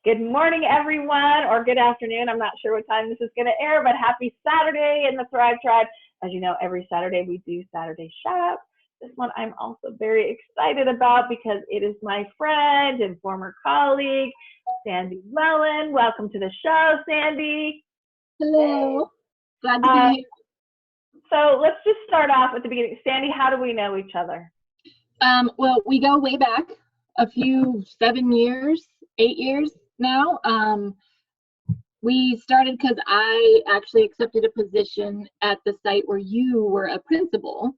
Good morning, everyone, or good afternoon. I'm not sure what time this is going to air, but happy Saturday in the Thrive Tribe. As you know, every Saturday we do Saturday Shop. This one I'm also very excited about because it is my friend and former colleague, Sandy Wellen. Welcome to the show, Sandy. Hello. Glad to be here. So let's just start off at the beginning. Sandy, how do we know each other? Well, we go way back a few 7 years, 8 years now. We started because I actually accepted a position at the site where you were a principal.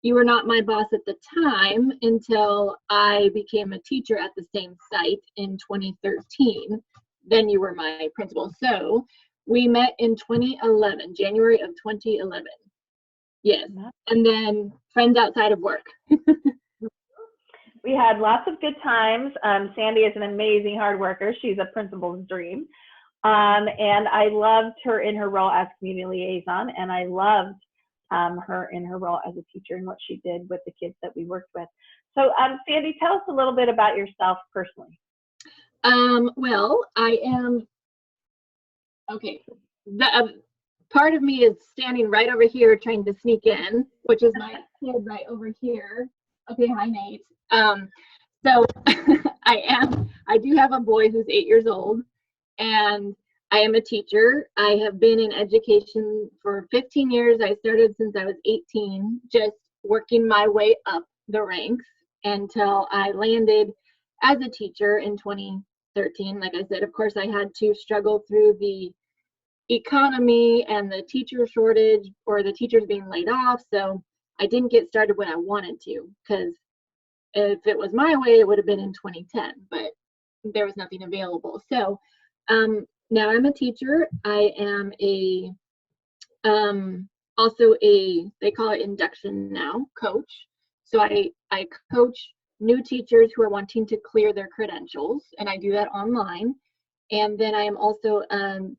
You were not my boss at the time until I became a teacher at the same site in 2013. Then you were my principal. So we met in 2011, January of 2011. Yes. And then friends outside of work. We had lots of good times. Sandy is an amazing hard worker. She's a principal's dream. And I loved her in her role as community liaison, and I loved her in her role as a teacher and what she did with the kids that we worked with. So Sandy, tell us a little bit about yourself personally. Well, I am, okay, part of me is standing right over here trying to sneak in, which is my kid right over here. Okay, hi Nate. So I do have a boy who's 8 years old, and I am a teacher. I have been in education for 15 years. I started since I was 18, just working my way up the ranks until I landed as a teacher in 2013. Like I said, of course, I had to struggle through the economy and the teacher shortage or the teachers being laid off. So I didn't get started when I wanted to, because if it was my way, it would have been in 2010, but there was nothing available. So now I'm a teacher. I am also they call it induction now, coach. So I coach new teachers who are wanting to clear their credentials, and I do that online. And then I am also an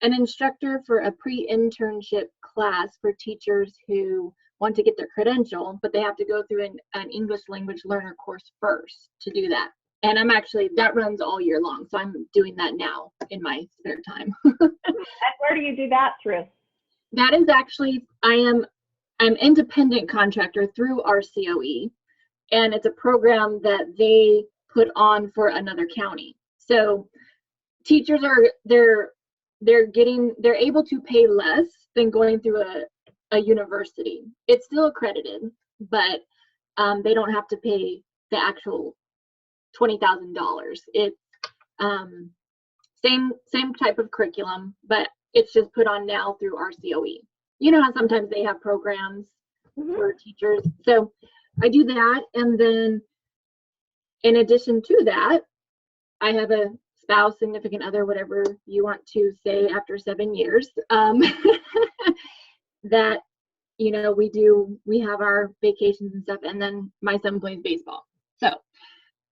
instructor for a pre-internship class for teachers who want to get their credential, but they have to go through an English language learner course first to do that. And that runs all year long. So I'm doing that now in my spare time. And where do you do that through? That is actually, I'm independent contractor through RCOE, and it's a program that they put on for another county. So teachers they're able to pay less than going through a university. It's still accredited, but they don't have to pay the actual $20,000. It's same type of curriculum, but it's just put on now through RCOE. You know how sometimes they have programs for teachers. So I do that, and then in addition to that, I have a spouse, significant other, whatever you want to say after 7 years, that, you know, we have our vacations and stuff, and then my son plays baseball. So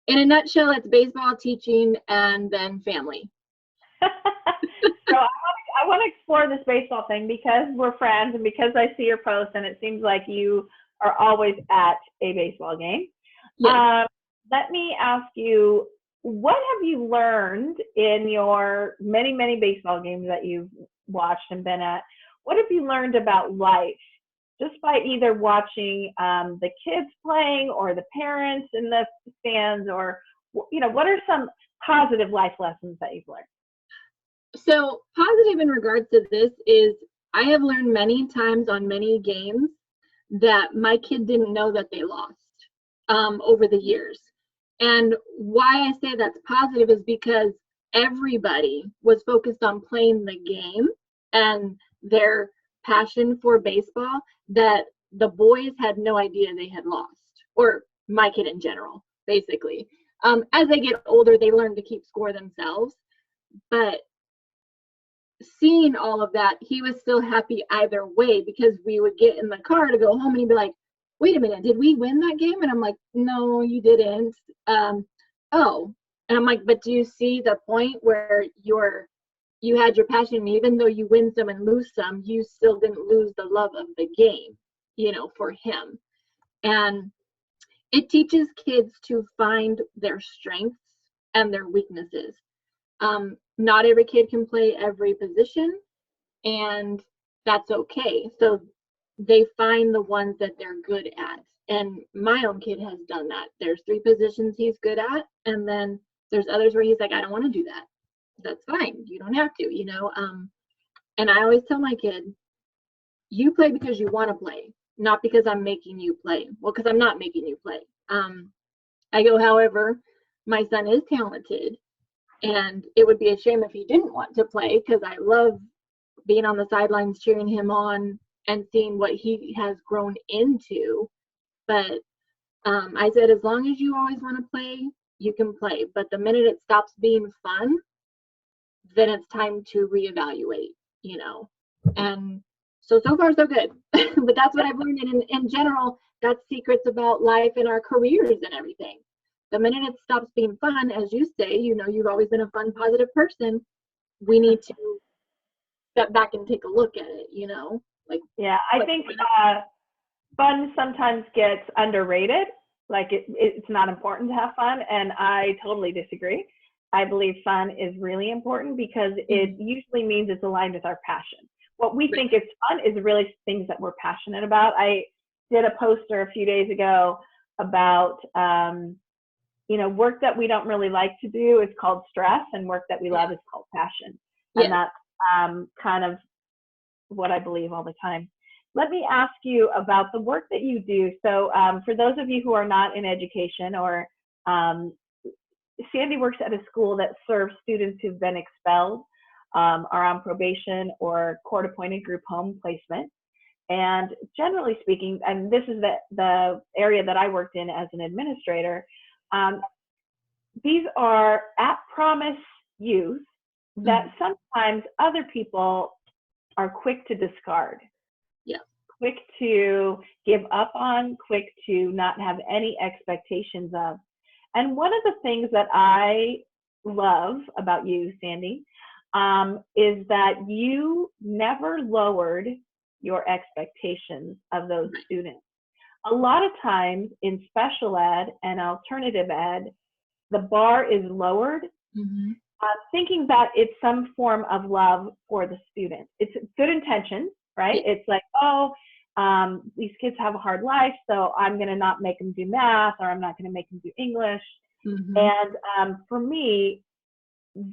in a nutshell, it's baseball, teaching, and then family. So I want to explore this baseball thing because we're friends and because I see your posts, and it seems like you are always at a baseball game. Yes. Let me ask you, what have you learned in your many, many baseball games that you've watched and been at? What have you learned about life just by either watching the kids playing or the parents in the stands, or, you know, what are some positive life lessons that you've learned? So positive in regards to this is I have learned many times on many games that my kid didn't know that they lost over the years. And why I say that's positive is because everybody was focused on playing the game and their passion for baseball, that the boys had no idea they had lost, or my kid in general, basically. As they get older, they learn to keep score themselves. But seeing all of that, he was still happy either way, because we would get in the car to go home and he'd be like, wait a minute, did we win that game? And I'm like, no, you didn't. Oh, and I'm like, but do you see the point where you had your passion, and even though you win some and lose some, you still didn't lose the love of the game, you know, for him. And it teaches kids to find their strengths and their weaknesses. Not every kid can play every position, and that's okay. So they find the ones that they're good at. And my own kid has done that. There's 3 positions he's good at, and then there's others where he's like, I don't want to do that. That's fine. You don't have to, you know. And I always tell my kid, you play because you want to play, not because I'm making you play. Well, because I'm not making you play. I go, however, my son is talented, and it would be a shame if he didn't want to play, because I love being on the sidelines cheering him on and seeing what he has grown into. But I said, as long as you always want to play, you can play. But the minute it stops being fun, then it's time to reevaluate, you know. And so far so good. But that's what I've learned. And in general, that's secrets about life and our careers and everything. The minute it stops being fun, as you say, you know, you've always been a fun, positive person. We need to step back and take a look at it, you know. Like, yeah, I think fun sometimes gets underrated. Like it's not important to have fun, and I totally disagree. I believe fun is really important because it usually means it's aligned with our passion. What we think is fun is really things that we're passionate about. I did a poster a few days ago about, you know, work that we don't really like to do is called stress, and work that we love is called passion. And that's kind of what I believe all the time. Let me ask you about the work that you do. So for those of you who are not in education, or Sandy works at a school that serves students who've been expelled, are on probation, or court-appointed group home placement. And generally speaking, and this is the area that I worked in as an administrator, these are at-promise youth that sometimes other people are quick to discard. Quick to give up on, quick to not have any expectations of. And one of the things that I love about you, Sandy, is that you never lowered your expectations of those students. A lot of times in special ed and alternative ed, the bar is lowered, thinking that it's some form of love for the student. It's good intentions, right? It's like, oh, these kids have a hard life, so I'm going to not make them do math, or I'm not going to make them do English. And for me,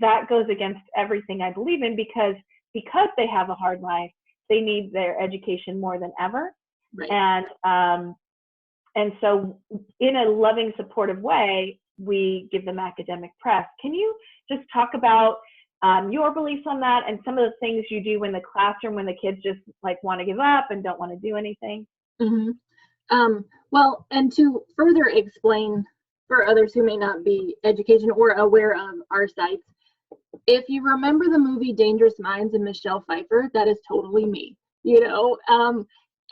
that goes against everything I believe in, because they have a hard life, they need their education more than ever. And so in a loving, supportive way, we give them academic press. Can you just talk about your beliefs on that, and some of the things you do in the classroom when the kids just like want to give up and don't want to do anything? Well, and to further explain for others who may not be education or aware of our sites, if you remember the movie Dangerous Minds and Michelle Pfeiffer, that is totally me, you know.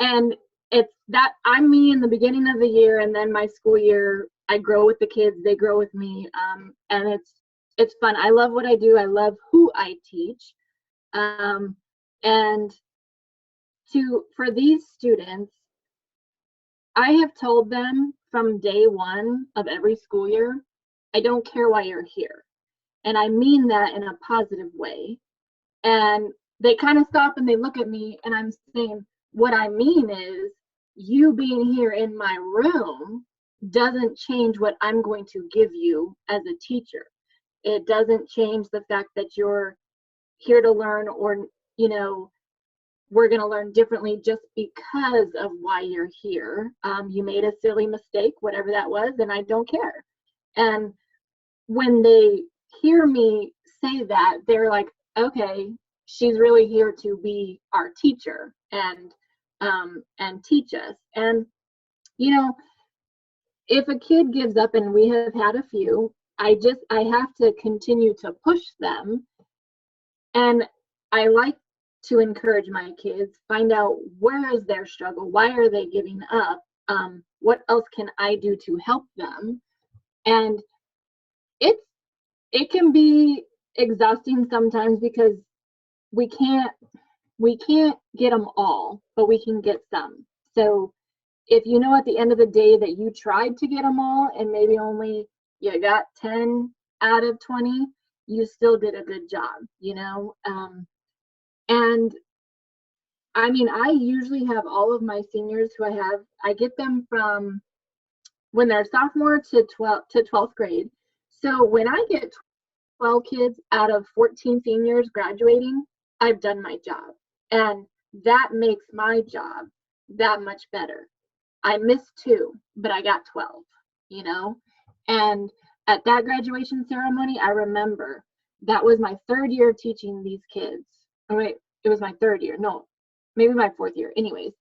And it's that I'm me in the beginning of the year, and then my school year, I grow with the kids, they grow with me, and it's fun. I love what I do. I love who I teach. And for these students, I have told them from day one of every school year, I don't care why you're here. And I mean that in a positive way. And they kind of stop and they look at me, and I'm saying, what I mean is, you being here in my room doesn't change what I'm going to give you as a teacher. It doesn't change the fact that you're here to learn, or, you know, we're going to learn differently just because of why you're here. You made a silly mistake, whatever that was, and I don't care. And when they hear me say that, they're like, okay, she's really here to be our teacher and teach us. And, you know, if a kid gives up, and we have had a few, I have to continue to push them. And I like to encourage my kids, find out where is their struggle, why are they giving up, what else can I do to help them. And it can be exhausting sometimes, because we can't get them all, but we can get some. So if you know at the end of the day that you tried to get them all, and maybe only you got 10 out of 20, you still did a good job, and I mean, I usually have all of my seniors I get them from when they're sophomore to 12th grade. So when I get 12 kids out of 14 seniors graduating, I've done my job. And that makes my job that much better. I missed 2, but I got 12, And at that graduation ceremony, I remember that was my 3rd year teaching these kids. Oh, wait, it was my 3rd year. No, maybe my 4th year. Anyways.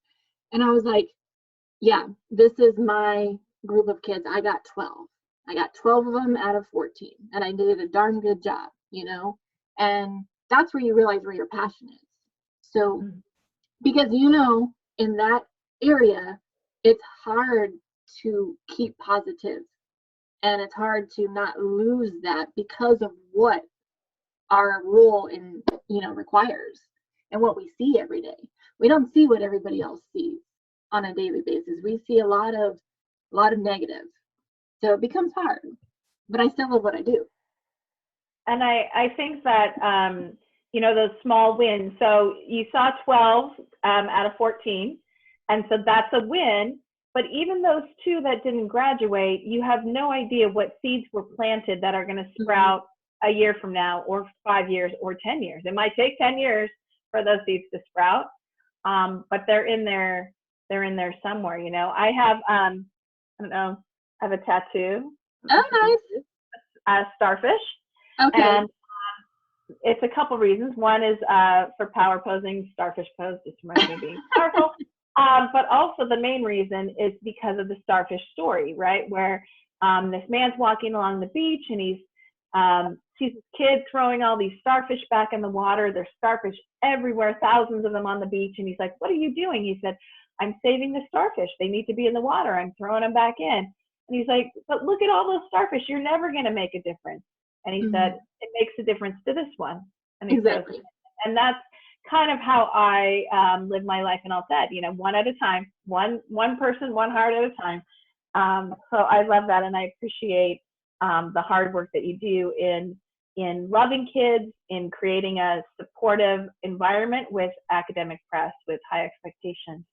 And I was like, yeah, this is my group of kids. I got 12. I got 12 of them out of 14. And I did a darn good job, And that's where you realize where your passion is. So, because, in that area, it's hard to keep positive. And it's hard to not lose that because of what our role requires and what we see every day. We don't see what everybody else sees on a daily basis. We see a lot of negative. So it becomes hard, but I still love what I do. And I think that, those small wins. So you saw 12 out of 14. And so that's a win. But even those 2 that didn't graduate, you have no idea what seeds were planted that are going to sprout a year from now, or 5 years, or 10 years. It might take 10 years for those seeds to sprout, but they're in there. They're in there somewhere. I have, I don't know, I have a tattoo. Oh, nice. A starfish. Okay. And it's a couple reasons. One is for power posing, starfish pose, just reminds me of being powerful. But also the main reason is because of the starfish story, right? Where this man's walking along the beach and he sees his kid throwing all these starfish back in the water. There's starfish everywhere, thousands of them on the beach. And he's like, what are you doing? He said, I'm saving the starfish. They need to be in the water. I'm throwing them back in. And he's like, but look at all those starfish. You're never going to make a difference. And he said, it makes a difference to this one. And exactly. And that's kind of how I live my life. And I'll say, one at a time, one person, one heart at a time. So I love that. And I appreciate the hard work that you do in loving kids, in creating a supportive environment with academic press, with high expectations.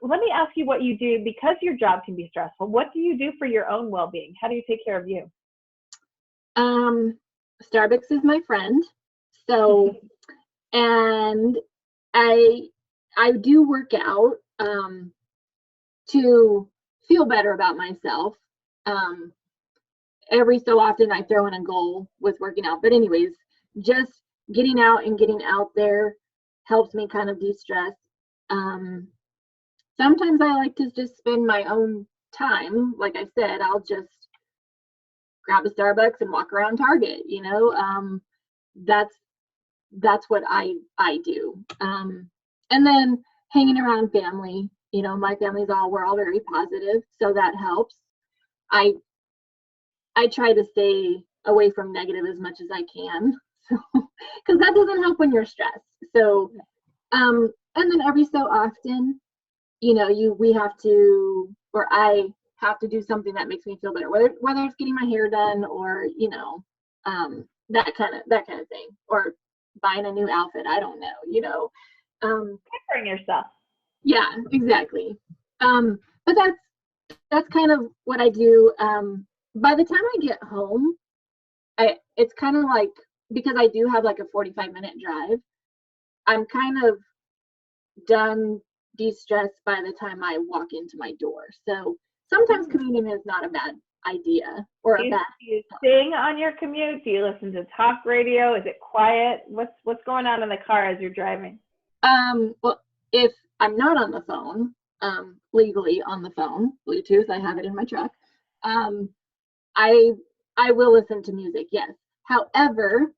Let me ask you what you do, because your job can be stressful. What do you do for your own well-being? How do you take care of you? Starbucks is my friend. So, and I do work out to feel better about myself. Every so often I throw in a goal with working out. But anyways, just getting out and getting out there helps me kind of de-stress. Sometimes I like to just spend my own time. Like I said, I'll just grab a Starbucks and walk around Target, that's what I do. And then hanging around family, my we're all very positive, so that helps. I try to stay away from negative as much as I can, so because that doesn't help when you're stressed. So and then every so often, I have to do something that makes me feel better, whether it's getting my hair done or that kind of thing, or buying a new outfit. I don't know, Pampering yourself. Yeah, exactly. But that's kind of what I do. By the time I get home, it's kind of like, because I do have like a 45-minute drive, I'm kind of done de-stressed by the time I walk into my door. So sometimes commuting is not a bad idea or a bad. Do you sing on your commute? Do you listen to talk radio? Is it quiet? What's going on in the car as you're driving? Well, if I'm not on the phone, legally on the phone, Bluetooth, I have it in my truck. I will listen to music, yes. However,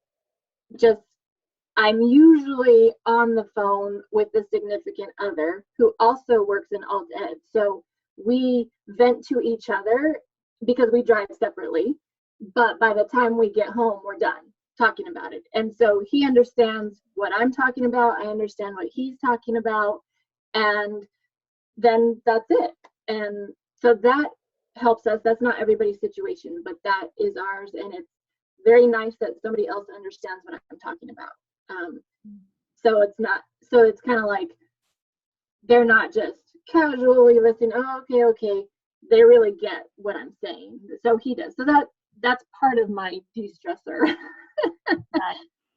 I'm usually on the phone with a significant other who also works in alt ed. So we vent to each other because we drive separately. But by the time we get home, we're done talking about it. And so he understands what I'm talking about. I understand what he's talking about. And then that's it. And so that helps us. That's not everybody's situation, but that is ours. And it's very nice that somebody else understands what I'm talking about. So it's kind of like they're not just casually listening. Oh, okay. They really get what I'm saying. So he does. So that's part of my de-stressor.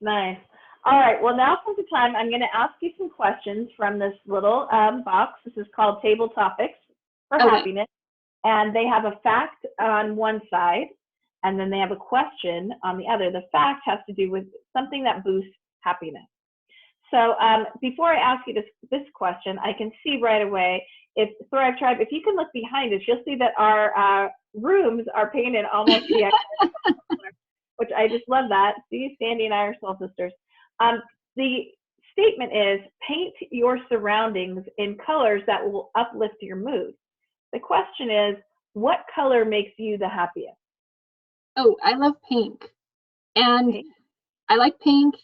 Nice. All right. Well, now comes the time. I'm going to ask you some questions from this little box. This is called Table Topics for Happiness. And they have a fact on one side, and then they have a question on the other. The fact has to do with something that boosts happiness. So before I ask you this question, I can see right away, if Thrive Tribe, if you can look behind us, you'll see that our rooms are painted almost the identical color, which I just love that. See, Sandy and I are soul sisters. The statement is, paint your surroundings in colors that will uplift your mood. The question is, what color makes you the happiest? Oh, I love pink. And pink. I like pink,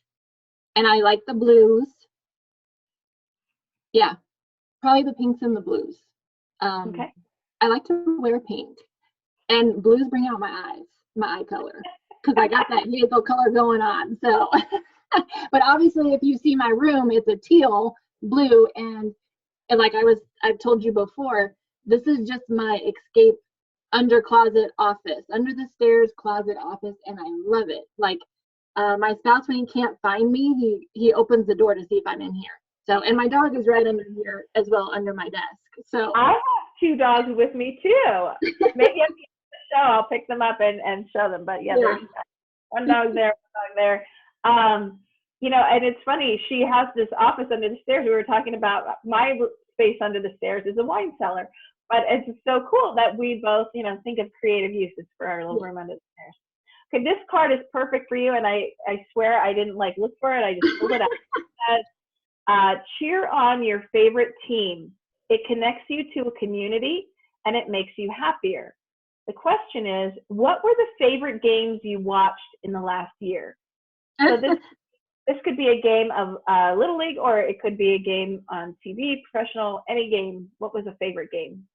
and I like the blues. Yeah, probably the pinks and the blues. Okay. I like to wear pink, and blues bring out my eyes, my eye color, because I got that vehicle color going on. So, but obviously, if you see my room, it's a teal blue, and like I've told you before, this is just my escape under closet office, under the stairs closet office, and I love it. Like my spouse, when he can't find me, he opens the door to see if I'm in here. So, and my dog is right under here as well, under my desk. So I have 2 dogs with me too. Maybe at the end of the show I'll pick them up and show them. But yeah, there's one dog there, one dog there. You know, and it's funny, she has this office under the stairs. We were talking about my space under the stairs is a wine cellar. But it's so cool that we both, you know, think of creative uses for our little room under the stairs. Okay, this card is perfect for you, and I swear I didn't like look for it. I just pulled it out. It says, cheer on your favorite team. It connects you to a community, and it makes you happier. The question is, what were the favorite games you watched in the last year? So this could be a game of Little League, or it could be a game on TV, professional, any game. What was a favorite game?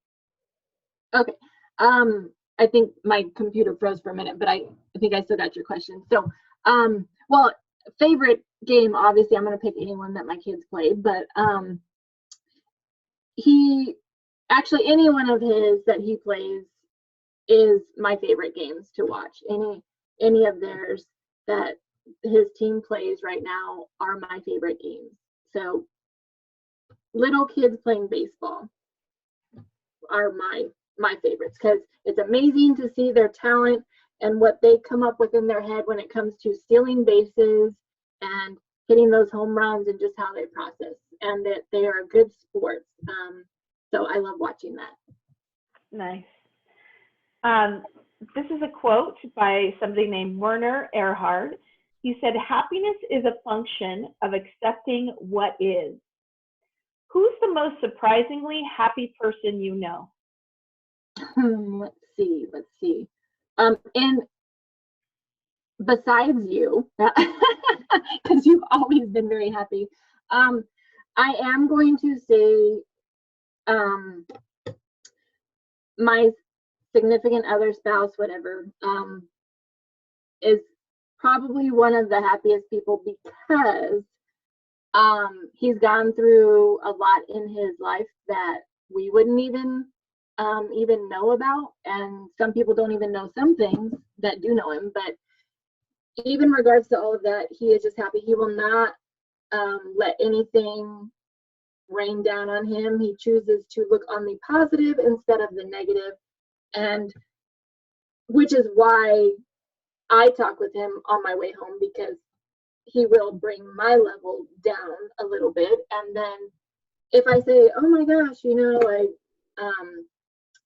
Okay. I think my computer froze for a minute, but I think I still got your question. So, well, favorite game, obviously I'm going to pick anyone that my kids played, but any one of his that he plays is my favorite games to watch. Any of theirs that his team plays right now are my favorite games. So little kids playing baseball are my favorites, because it's amazing to see their talent and what they come up with in their head when it comes to stealing bases and hitting those home runs, and just how they process, and that they are good sports. So I love watching that. Nice. This is a quote by somebody named Werner Erhard. He said, happiness is a function of accepting what is. Who's the most surprisingly happy person you know? Let's see. And besides you, because you've always been very happy, I am going to say my significant other, spouse, whatever, is probably one of the happiest people, because he's gone through a lot in his life that we wouldn't even know about, and some people don't even know some things that do know him. But even in regards to all of that, he is just happy. He will not let anything rain down on him. He chooses to look on the positive instead of the negative, and which is why I talk with him on my way home, because he will bring my level down a little bit. And then if I say, oh my gosh, you know, I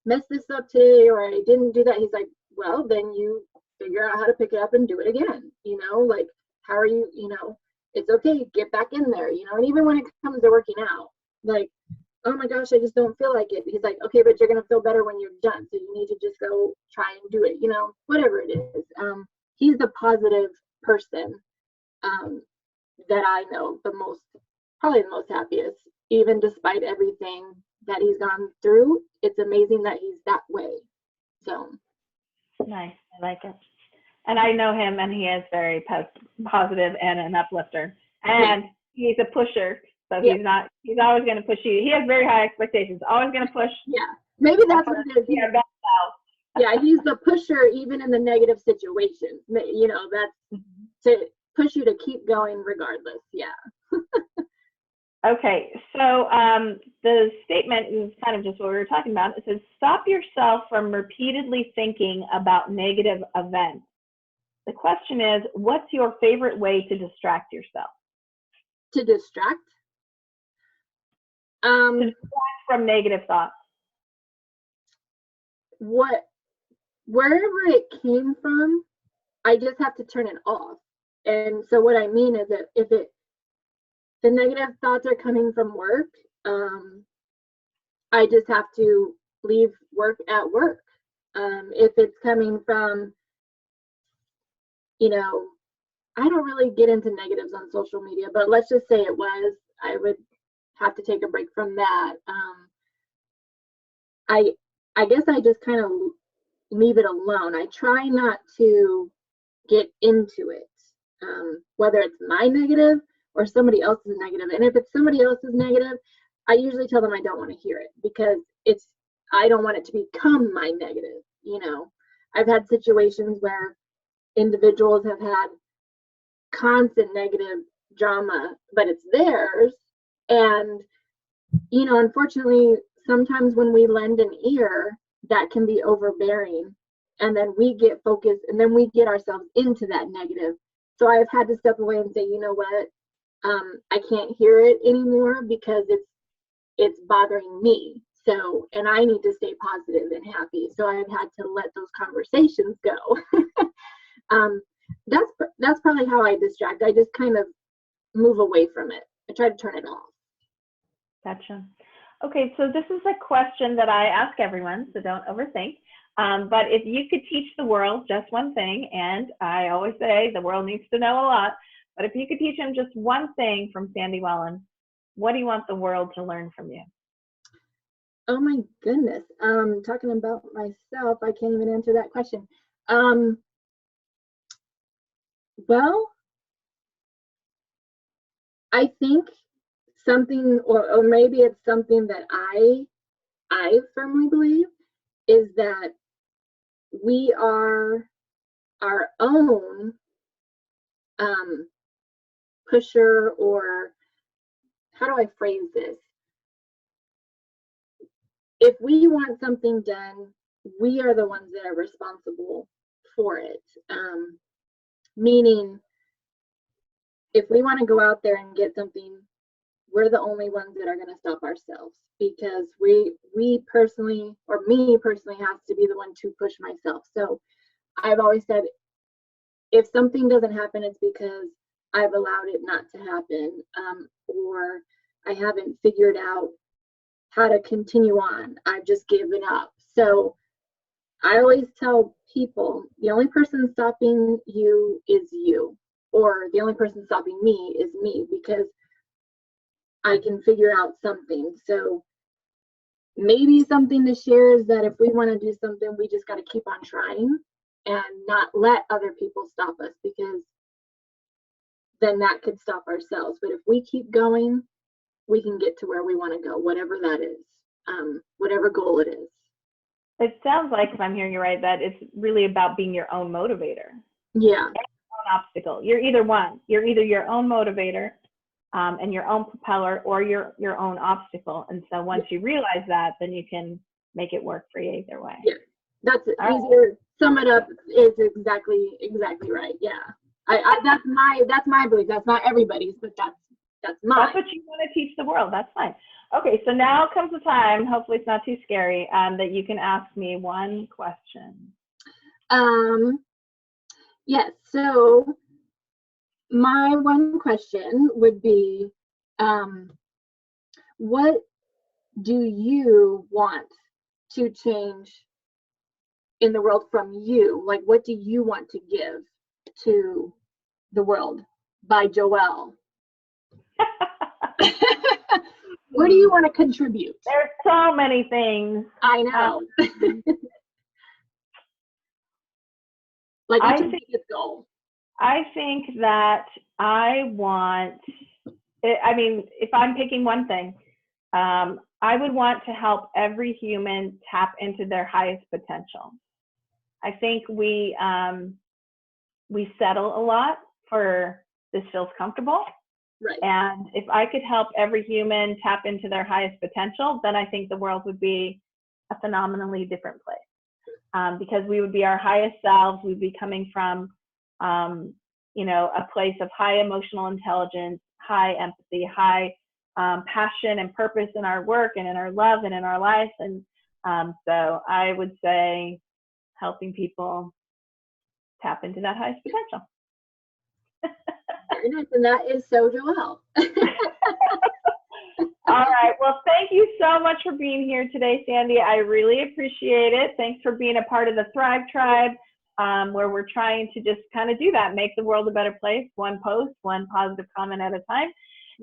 messed this up today, or I didn't do that, he's like, well, then you figure out how to pick it up and do it again. You know, like, how are you, you know, it's okay, get back in there, you know. And even when it comes to working out, like, oh my gosh, I just don't feel like it. He's like, okay, but you're gonna feel better when you're done, so you need to just go try and do it, you know, whatever it is. He's the positive person that I know the most, probably the most happiest, even despite everything that he's gone through. It's amazing that he's that way. So nice. I like it. And I know him, and he is very positive and an uplifter. And he's a pusher, so he's always going to push you. He has very high expectations, always going to push. Yeah, maybe that's what it is. Yeah, he's the pusher even in the negative situations. You know, that's to push you to keep going regardless. Yeah. Okay, so the statement is kind of just what we were talking about. It says, stop yourself from repeatedly thinking about negative events. The question is, what's your favorite way to distract yourself? To distract? To distract from negative thoughts. Wherever it came from, I just have to turn it off. And so what I mean is that if the negative thoughts are coming from work, I just have to leave work at work. If it's coming from, you know, I don't really get into negatives on social media, but let's just say it was, I would have to take a break from that. I guess I just kind of leave it alone. I try not to get into it, whether it's my negative or somebody else's negative. And if it's somebody else's negative, I usually tell them I don't want to hear it because I don't want it to become my negative. You know, I've had situations where individuals have had constant negative drama, but it's theirs. And, you know, unfortunately, sometimes when we lend an ear, that can be overbearing. And then we get focused and then we get ourselves into that negative. So I've had to step away and say, you know what, I can't hear it anymore because it's bothering me. So, and I need to stay positive and happy. So I've had to let those conversations go. That's probably how I distract. I just kind of move away from it. I try to turn it off. Gotcha. Okay, so this is a question that I ask everyone, so don't overthink. But if you could teach the world just one thing, and I always say the world needs to know a lot, but if you could teach them just one thing from Sandy Wellen, what do you want the world to learn from you? Oh my goodness. Talking about myself, I can't even answer that question. Well, I think something, or maybe it's something that I firmly believe, is that we are our own pusher, or how do I phrase this? If we want something done, we are the ones that are responsible for it. Meaning, if we want to go out there and get something, we're the only ones that are going to stop ourselves, because we personally, or me personally, has to be the one to push myself. So I've always said, if something doesn't happen, it's because I've allowed it not to happen, or I haven't figured out how to continue on. I've just given up. So I always tell people, the only person stopping you is you, or the only person stopping me is me, because I can figure out something. So maybe something to share is that if we want to do something, we just got to keep on trying and not let other people stop us, because then that could stop ourselves. But if we keep going, we can get to where we want to go, whatever that is, whatever goal it is. It sounds like, if I'm hearing you right, that it's really about being your own motivator. Yeah. Your own obstacle. You're either one. You're either your own motivator and your own propeller, or your own obstacle. And so once you realize that, then you can make it work for you either way. Yeah, that's easier. Sum it up is exactly right. Yeah. That's my belief. That's not everybody's, but that's mine. That's what you want to teach the world. That's fine. Okay, so now comes the time, hopefully it's not too scary, that you can ask me one question. Yes, so my one question would be, what do you want to change in the world from you? Like, what do you want to give to the world by Joelle? Where do you want to contribute? There's so many things. I know. Like, what's your biggest goal? I think that I want, I mean, if I'm picking one thing, I would want to help every human tap into their highest potential. I think we settle a lot for this feels comfortable. Right. And if I could help every human tap into their highest potential, then I think the world would be a phenomenally different place. Because we would be our highest selves. We'd be coming from, you know, a place of high emotional intelligence, high empathy, high passion and purpose in our work and in our love and in our life. And so I would say helping people tap into that highest potential. Very nice. And that is so Joelle. All right. Well, thank you so much for being here today, Sandy. I really appreciate it. Thanks for being a part of the Thrive Tribe, where we're trying to just kind of do that, make the world a better place, one post, one positive comment at a time.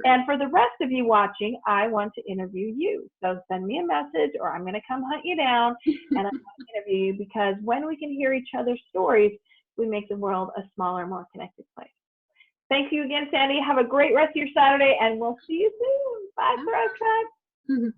And for the rest of you watching, I want to interview you. So send me a message or I'm going to come hunt you down and I want to interview you, because when we can hear each other's stories, we make the world a smaller, more connected place. Thank you again, Sandy. Have a great rest of your Saturday, and we'll see you soon. Bye, Thrive Tribe.